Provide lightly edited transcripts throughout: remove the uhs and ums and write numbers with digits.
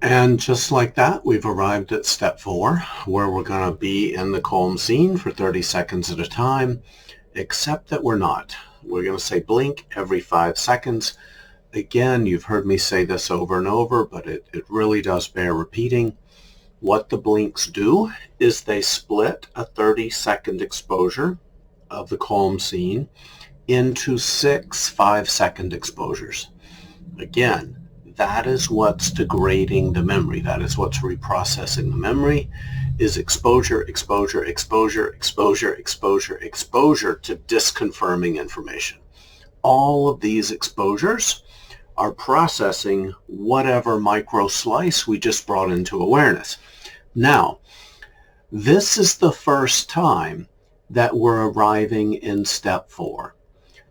And just like that, we've arrived at step 4, where we're going to be in the calm scene for 30 seconds at a time, except that we're not. We're going to say blink every 5 seconds. Again, you've heard me say this over and over, but it really does bear repeating. What the blinks do is they split a 30-second exposure of the calm scene into 6 5-second exposures. Again, that is what's degrading the memory. That is what's reprocessing the memory, is exposure, exposure, exposure, exposure, exposure, exposure to disconfirming information. All of these exposures are processing whatever micro slice we just brought into awareness. Now, this is the first time that we're arriving in step 4.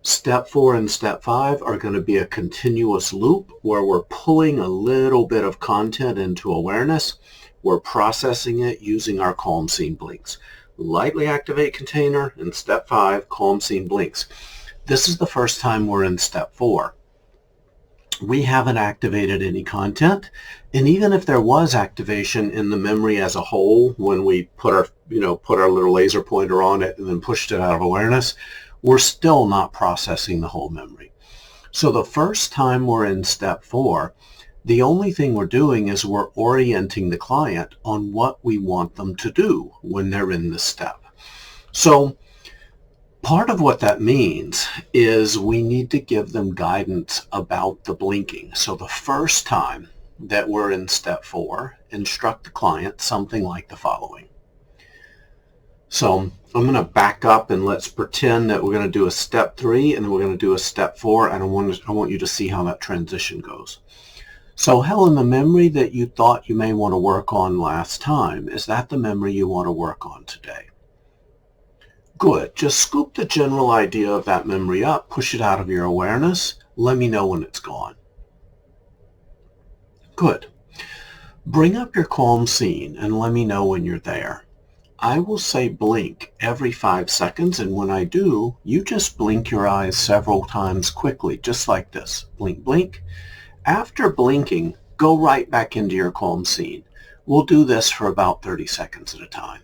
Step 4 and step 5 are going to be a continuous loop where we're pulling a little bit of content into awareness. We're processing it using our calm scene blinks. Lightly activate container, and step 5, calm scene blinks. This is the first time we're in step 4. We haven't activated any content, and even if there was activation in the memory as a whole, when we put our little laser pointer on it and then pushed it out of awareness, we're still not processing the whole memory. So the first time we're in step 4, the only thing we're doing is we're orienting the client on what we want them to do when they're in this step. So part of what that means is we need to give them guidance about the blinking. So the first time that we're in step 4, instruct the client something like the following. So I'm going to back up and let's pretend that we're going to do a step 3 and then we're going to do a step 4, and I want you to see how that transition goes. So Helen, the memory that you thought you may want to work on last time, is that the memory you want to work on today? Good. Just scoop the general idea of that memory up, push it out of your awareness. Let me know when it's gone. Good. Bring up your calm scene and let me know when you're there. I will say blink every 5 seconds, and when I do, you just blink your eyes several times quickly, just like this. Blink, blink. After blinking, go right back into your calm scene. We'll do this for about 30 seconds at a time.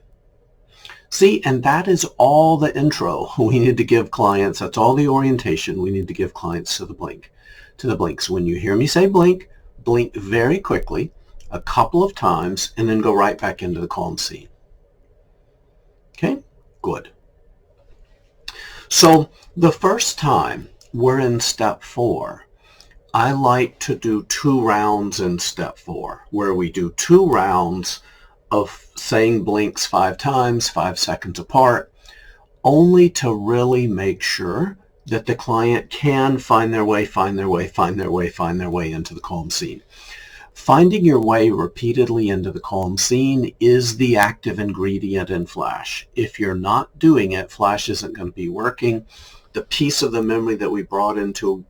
See, and that is all the intro we need to give clients. That's all the orientation we need to give clients to the blinks. When you hear me say blink, blink very quickly, a couple of times, and then go right back into the calm scene. Okay, good. So the first time we're in step 4, I like to do 2 rounds in step 4, where we do 2 rounds of saying blinks 5 times, 5 seconds apart, only to really make sure that the client can find their way into the calm scene. Finding your way repeatedly into the calm scene is the active ingredient in Flash. If you're not doing it, Flash isn't going to be working. The piece of the memory that we brought into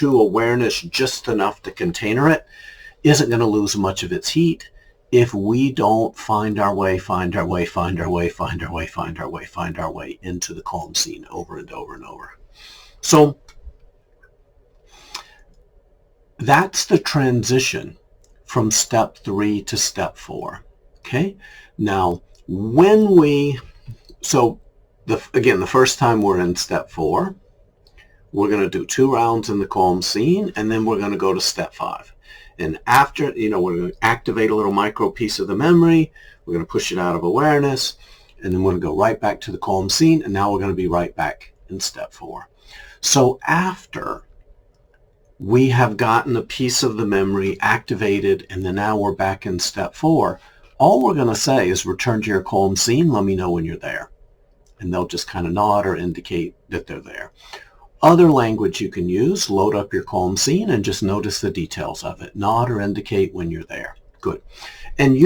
awareness just enough to container it isn't going to lose much of its heat if we don't find our way into the calm scene over and over and over. So that's the transition from step 3 to step 4. Okay. Now, the first time we're in step 4, we're going to do 2 rounds in the calm scene, and then we're going to go to step 5. And after, we're going to activate a little micro piece of the memory. We're going to push it out of awareness, and then we're going to go right back to the calm scene, and now we're going to be right back in step 4. So after we have gotten a piece of the memory activated, and then now we're back in step 4, all we're going to say is return to your calm scene, let me know when you're there. And they'll just kind of nod or indicate that they're there. Other language you can use, load up your calm scene and just notice the details of it. Nod or indicate when you're there. Good. And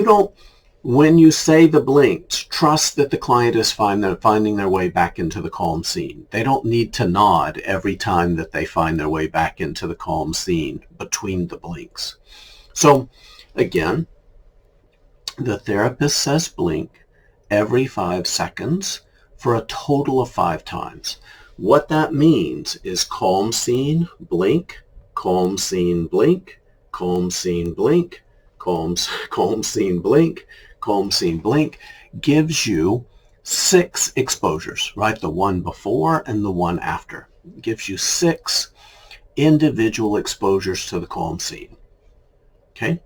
when you say the blinks, trust that the client is finding their way back into the calm scene. They don't need to nod every time that they find their way back into the calm scene between the blinks. So again, the therapist says blink every 5 seconds for a total of 5 times. What that means is calm scene, blink, calm scene, blink, calm scene, blink, calm scene, blink, calm scene, blink, gives you 6 exposures, right? The one before and the one after. It gives you 6 individual exposures to the calm scene. Okay?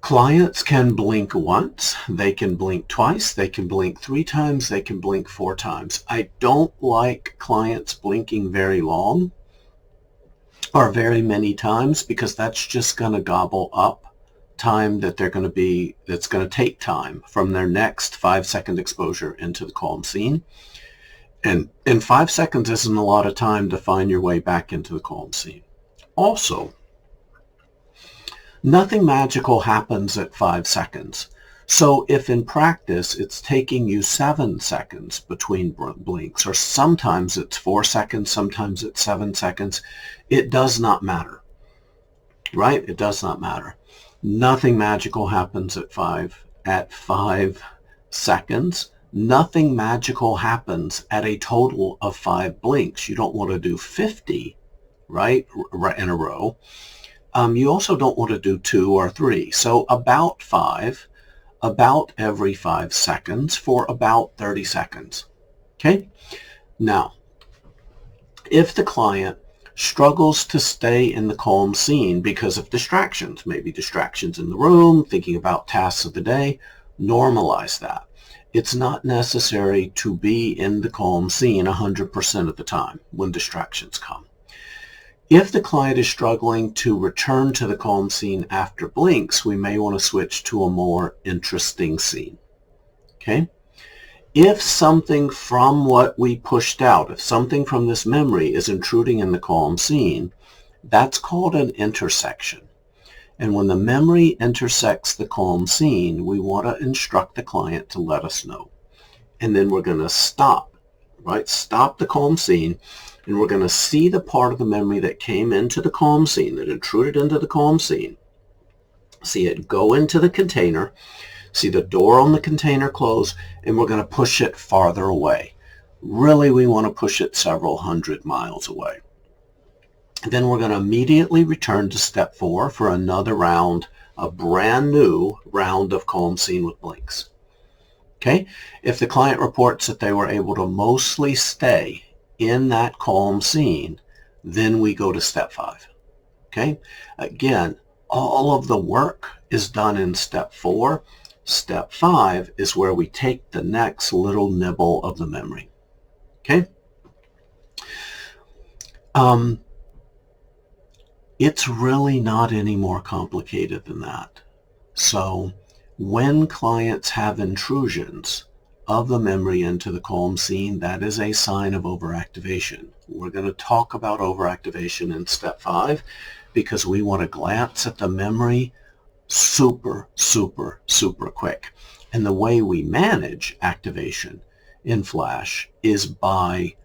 Clients can blink once, they can blink twice, they can blink 3 times, they can blink 4 times. I don't like clients blinking very long or very many times because that's just going to gobble up time that that's going to take time from their next 5-second exposure into the calm scene. And 5 seconds isn't a lot of time to find your way back into the calm scene. Also, nothing magical happens at 5 seconds. So if in practice it's taking you 7 seconds between blinks, or sometimes it's 4 seconds, sometimes it's 7 seconds, it does not matter, right? It does not matter. Nothing magical happens at 5 seconds. Nothing magical happens at a total of 5 blinks. You don't want to do 50, right, in a row. You also don't want to do 2 or 3. So about 5, about every 5 seconds for about 30 seconds. Okay? Now, if the client struggles to stay in the calm scene because of distractions, maybe distractions in the room, thinking about tasks of the day, normalize that. It's not necessary to be in the calm scene 100% of the time when distractions come. If the client is struggling to return to the calm scene after blinks, we may want to switch to a more interesting scene. Okay? If something from what we pushed out, if something from this memory is intruding in the calm scene, that's called an intersection. And when the memory intersects the calm scene, we want to instruct the client to let us know. And then we're going to stop, right? Stop the calm scene. And we're going to see the part of the memory that came into the calm scene, that intruded into the calm scene. See it go into the container, see the door on the container close, and we're going to push it farther away. Really, we want to push it several hundred miles away. And then we're going to immediately return to step 4 for another round, a brand new round of calm scene with blinks. Okay? If the client reports that they were able to mostly stay in that calm scene, then we go to step 5. Okay? Again, all of the work is done in step 4. Step 5 is where we take the next little nibble of the memory. Okay? It's really not any more complicated than that. So when clients have intrusions of the memory into the calm scene, that is a sign of overactivation. We're going to talk about overactivation in step 5 because we want to glance at the memory super quick. And the way we manage activation in Flash is by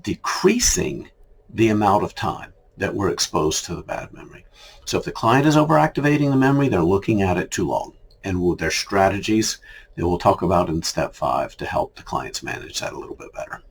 decreasing the amount of time that we're exposed to the bad memory. So if the client is overactivating the memory, they're looking at it too long. And their strategies that we'll talk about in step 5 to help the clients manage that a little bit better.